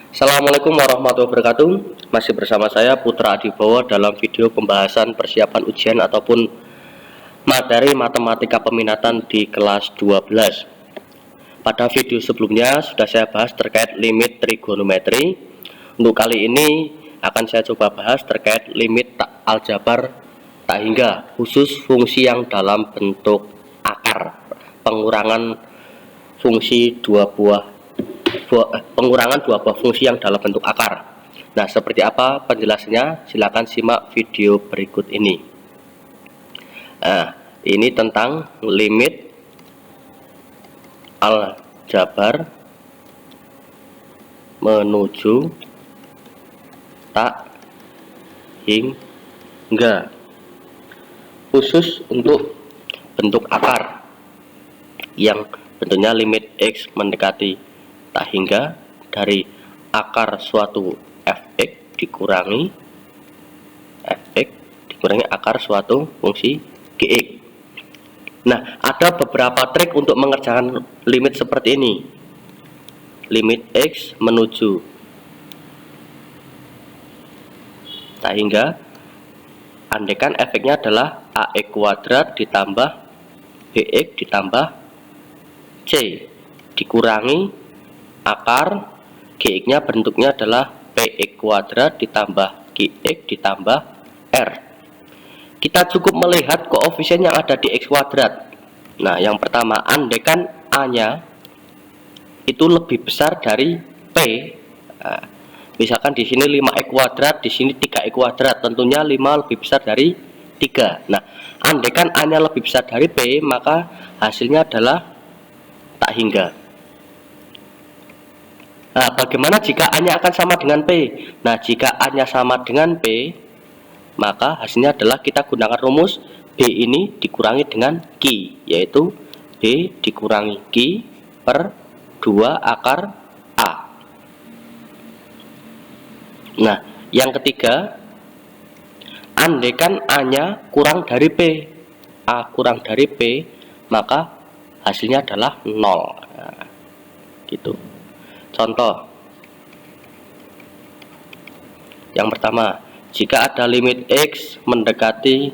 Assalamualaikum warahmatullahi wabarakatuh. Masih bersama saya Putra Adibowo dalam video pembahasan persiapan ujian ataupun materi matematika peminatan di kelas 12. Pada video sebelumnya sudah saya bahas terkait limit trigonometri. Untuk kali ini akan saya coba bahas terkait limit aljabar tak hingga, khusus fungsi yang dalam bentuk akar, pengurangan pengurangan dua buah fungsi yang dalam bentuk akar. Nah, seperti apa penjelasannya? Silakan simak video berikut ini. Nah, ini tentang limit aljabar menuju tak hingga, khusus untuk bentuk akar yang bentuknya limit X mendekati tak hingga dari akar suatu fx dikurangi akar suatu fungsi gx. Nah, ada beberapa trik untuk mengerjakan limit seperti ini. Limit X menuju tak hingga, andaikan efeknya adalah ax kuadrat ditambah bx ditambah c dikurangi akar gx nya bentuknya adalah px kuadrat ditambah gx ditambah r. Kita cukup melihat koefisien yang ada di x kuadrat. Nah, yang pertama, andaikan a nya itu lebih besar dari p. Nah, misalkan di sini 5x kuadrat, di sini 3x kuadrat, tentunya 5 lebih besar dari 3. Nah, andaikan a nya lebih besar dari p, maka hasilnya adalah tak hingga. Nah, bagaimana jika A nya akan sama dengan P? Nah, jika A nya sama dengan P, maka hasilnya adalah kita gunakan rumus B ini dikurangi dengan Q, yaitu B dikurangi Q per 2 akar A. Nah, yang ketiga, andaikan A nya kurang dari P, A kurang dari P, maka hasilnya adalah 0. Nah, gitu. Contoh yang pertama, jika ada limit X mendekati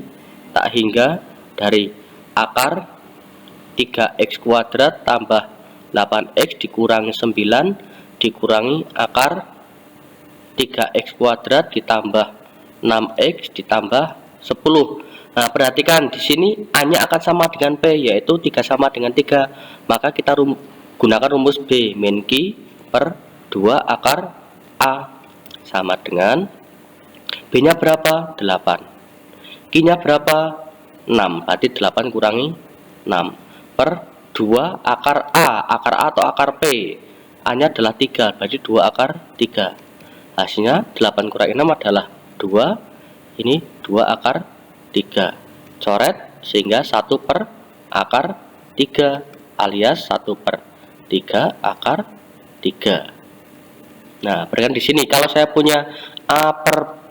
tak hingga dari akar 3x kuadrat tambah 8x dikurangi 9 dikurangi akar 3x kuadrat ditambah 6x ditambah 10. Nah, perhatikan di sini A nya akan sama dengan P, yaitu 3 sama dengan 3. Maka kita gunakan rumus B min Q per 2 akar A sama dengan B nya berapa? 8. Q nya berapa? 6. Berarti 8 kurangi 6 per 2 akar A. Akar A atau akar P? A nya adalah 3, berarti 2 akar 3. Hasilnya 8 kurangi 6 adalah 2. Ini 2 akar 3. Coret sehingga 1 per akar 3 alias 1 per 3 akar 3. Nah, perhatikan di sini kalau saya punya A per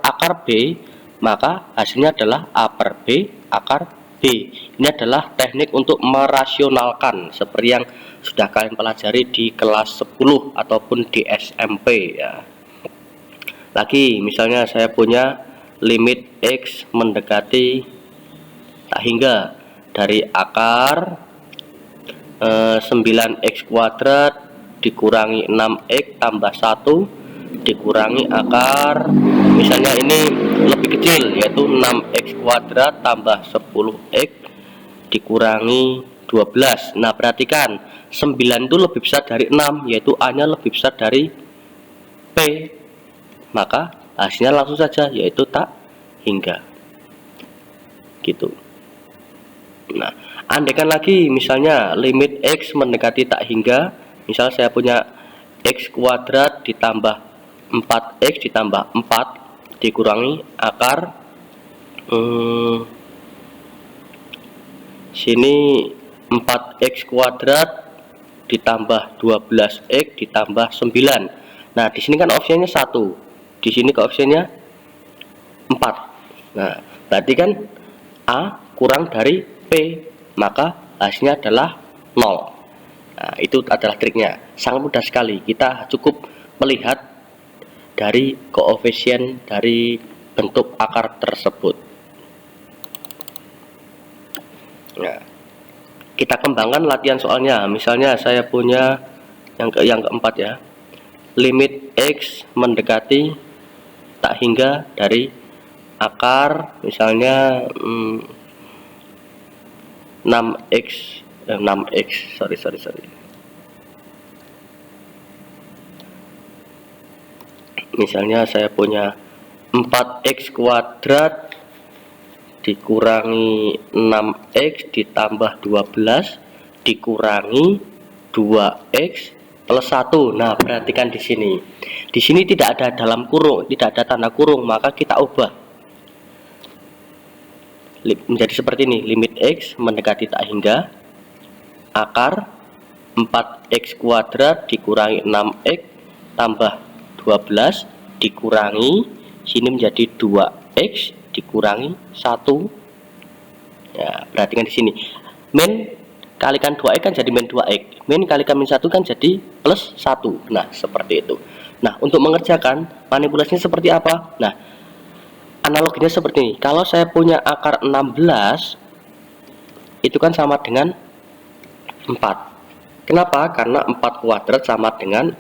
akar B, maka hasilnya adalah A per B akar B. Ini adalah teknik untuk merasionalkan seperti yang sudah kalian pelajari di kelas 10 ataupun di SMP ya. Lagi, misalnya saya punya limit X mendekati tak hingga dari akar 9x kuadrat dikurangi 6x tambah 1 dikurangi akar, misalnya ini lebih kecil, yaitu 6x kuadrat tambah 10x dikurangi 12. Nah, perhatikan 9 itu lebih besar dari 6, yaitu A nya lebih besar dari P, maka hasilnya langsung saja, yaitu tak hingga gitu. Nah, andaikan lagi misalnya limit X mendekati tak hingga, misal saya punya X kuadrat ditambah 4X ditambah 4 dikurangi akar sini 4X kuadrat ditambah 12X ditambah 9. Nah, di sini kan opsinya 1, di sini koefisiennya 4. Nah, berarti kan A kurang dari P, maka hasilnya adalah 0. Nah, itu adalah triknya, sangat mudah sekali. Kita cukup melihat dari koefisien dari bentuk akar tersebut. Nah, kita kembangkan latihan soalnya. Misalnya saya punya yang keempat ya, limit X mendekati tak hingga dari akar, misalnya 6x sorry misalnya saya punya 4x kuadrat dikurangi 6x ditambah 12 dikurangi 2x plus 1. Nah, perhatikan di sini. Di sini tidak ada dalam kurung, tidak ada tanda kurung, maka kita ubah menjadi seperti ini. Limit X mendekati tak hingga akar 4x kuadrat dikurangi 6x tambah 12 dikurangi sini menjadi 2x dikurangi 1. Ya, perhatikan di sini. Min kalikan 2x kan jadi min 2x. Min kalikan min 1 kan jadi plus 1. Nah, seperti itu. Nah, untuk mengerjakan manipulasinya seperti apa? Nah, analoginya seperti ini. Kalau saya punya akar 16 itu kan sama dengan 4. Kenapa? Karena 4 kuadrat sama dengan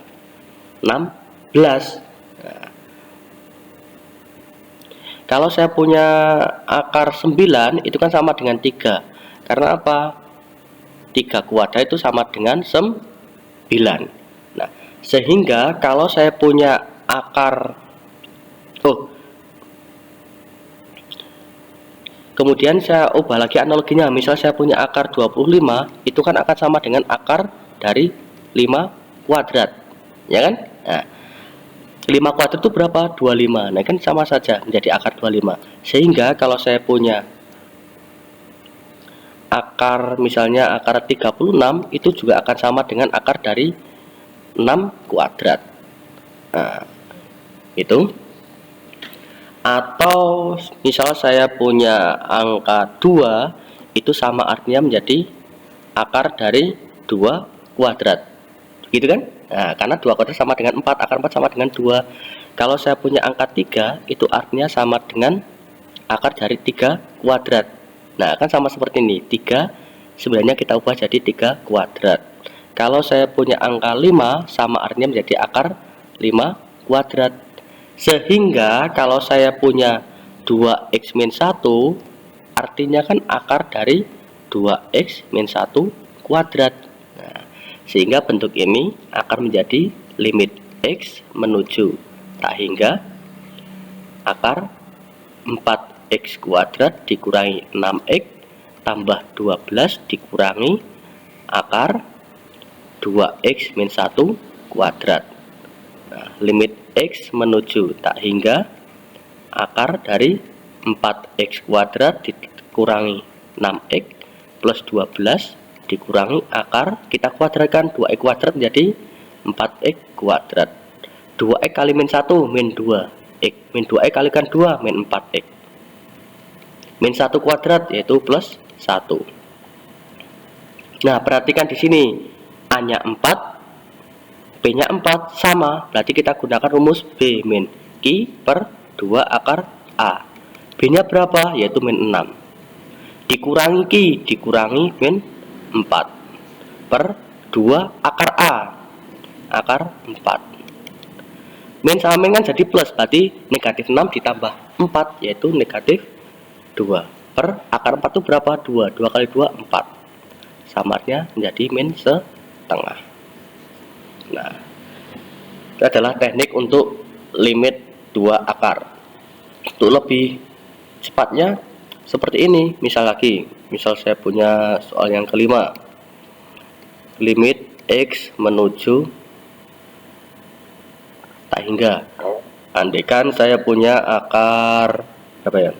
16. Nah, kalau saya punya akar 9 itu kan sama dengan 3. Karena apa? 3 kuadrat itu sama dengan 9. Nah, sehingga kalau saya punya akar kemudian saya ubah lagi analoginya. Misal saya punya akar 25, itu kan akan sama dengan akar dari 5 kuadrat. Ya kan? Nah, 5 kuadrat itu berapa? 25. Nah, kan sama saja menjadi akar 25. Sehingga kalau saya punya akar misalnya akar 36 itu juga akan sama dengan akar dari 6 kuadrat. Nah, itu. Atau misal saya punya angka 2 itu sama artinya menjadi akar dari 2 kuadrat. Gitu kan? Nah, karena 2 kuadrat sama dengan 4, akar 4 sama dengan 2. Kalau saya punya angka 3 itu artinya sama dengan akar dari 3 kuadrat. Nah, kan sama seperti ini. 3 sebenarnya kita ubah jadi 3 kuadrat. Kalau saya punya angka 5 sama artinya menjadi akar 5 kuadrat. Sehingga kalau saya punya 2x min 1 artinya kan akar dari 2x min 1 kuadrat. Nah, sehingga bentuk ini akan menjadi limit x menuju tak hingga akar 4x kuadrat dikurangi 6x tambah 12 dikurangi akar 2x min 1 kuadrat. Nah, limit X menuju tak hingga akar dari 4x kuadrat dikurangi 6x plus 12 dikurangi akar, kita kuadratkan 2x kuadrat menjadi 4x kuadrat. 2x kali min 1 min 2x, min 2x kalikan 2 min 4x, min 1 kuadrat yaitu plus 1. Nah, perhatikan di sini A nya 4, B nya 4 sama, berarti kita gunakan rumus B min Q per 2 akar A. B nya berapa? Yaitu min 6 dikurangi Q dikurangi min 4 per 2 akar A, akar 4. Min sama min kan jadi plus, berarti negatif 6 ditambah 4 yaitu negatif 2 per akar 4 itu berapa? 2 kali 2 4, samarnya menjadi min setengah. Nah, itu adalah teknik untuk limit 2 akar. Untuk lebih cepatnya seperti ini. Misal lagi, misal saya punya soal yang kelima, limit X menuju tak hingga. Andaikan saya punya akar berapa ya?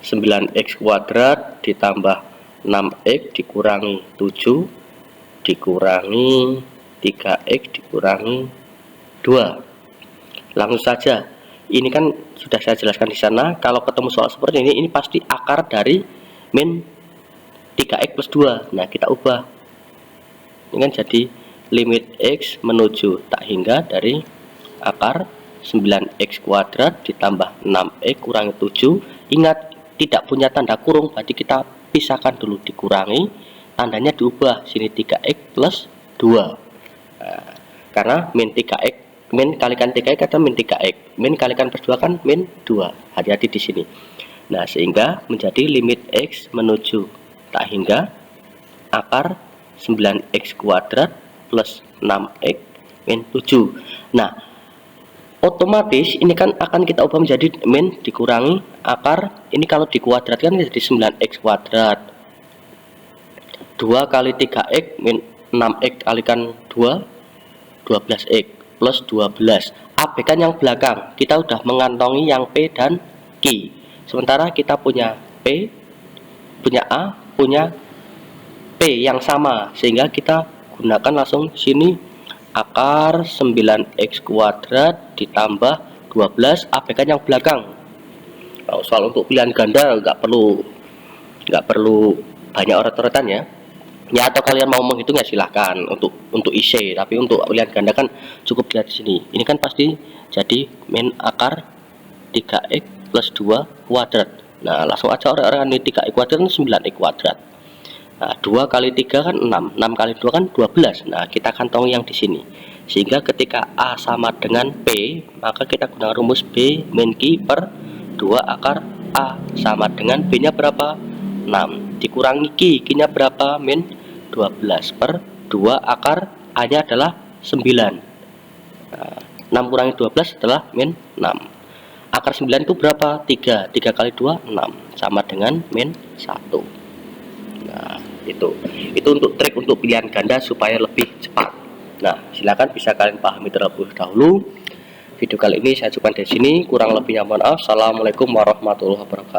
9x kuadrat ditambah 6x dikurangi 7 dikurangi 3x dikurangi 2. Langsung saja, ini kan sudah saya jelaskan di sana. Kalau ketemu soal seperti ini pasti akar dari min 3x plus 2. Nah, kita ubah Ini kan jadi limit X menuju tak hingga dari akar 9X kuadrat ditambah 6X kurangi 7. Ingat, tidak punya tanda kurung, berarti kita pisahkan dulu, dikurangi, tandanya diubah, sini 3X plus 2. Nah, karena min 3X, min kalikan 3X atau min 3X, min kalikan per 2 kan min 2. Hati-hati di sini. Nah, sehingga menjadi limit X menuju tak hingga akar 9X kuadrat plus 6X min 7. Nah, otomatis ini kan akan kita ubah menjadi min dikurangi akar, ini kalau dikuadratkan jadi 9X kuadrat, 2 kali 3X min 6X kalikan 2, 12X plus 12. Abaikan yang belakang, kita udah mengantongi yang P dan Q. Sementara kita punya P, punya A, punya P yang sama, sehingga kita gunakan langsung sini akar 9X kuadrat ditambah 12, abaikan yang belakang. Kalau soal untuk pilihan ganda nggak perlu banyak oret-oretan ya. Ya, atau kalian mau menghitung ya silahkan untuk IC, tapi untuk pilihan ganda kan cukup dilihat di sini. Ini kan pasti jadi min akar 3X plus 2 kuadrat. Nah, langsung aja orang-orang ini 3X kuadrat 9X kuadrat. Nah, 2 kali 3 kan 6, 6 kali 2 kan 12. Nah, kita kantong yang di sini. Sehingga ketika A sama dengan P, maka kita gunakan rumus B min Q per 2 akar A sama dengan B-nya berapa? 6. Dikurangi Q, Q-nya berapa? Min 12 per 2 akar A-nya adalah 9. Nah, 6 kurangi 12 adalah min 6. Akar 9 itu berapa? 3. 3 kali 2, 6. Sama dengan min 1. Nah, itu untuk trik untuk pilihan ganda supaya lebih cepat. Nah, silakan bisa kalian pahami terlebih dahulu. Video kali ini saya cukupkan di sini, kurang lebihnya mohon maaf. Assalamualaikum warahmatullahi wabarakatuh.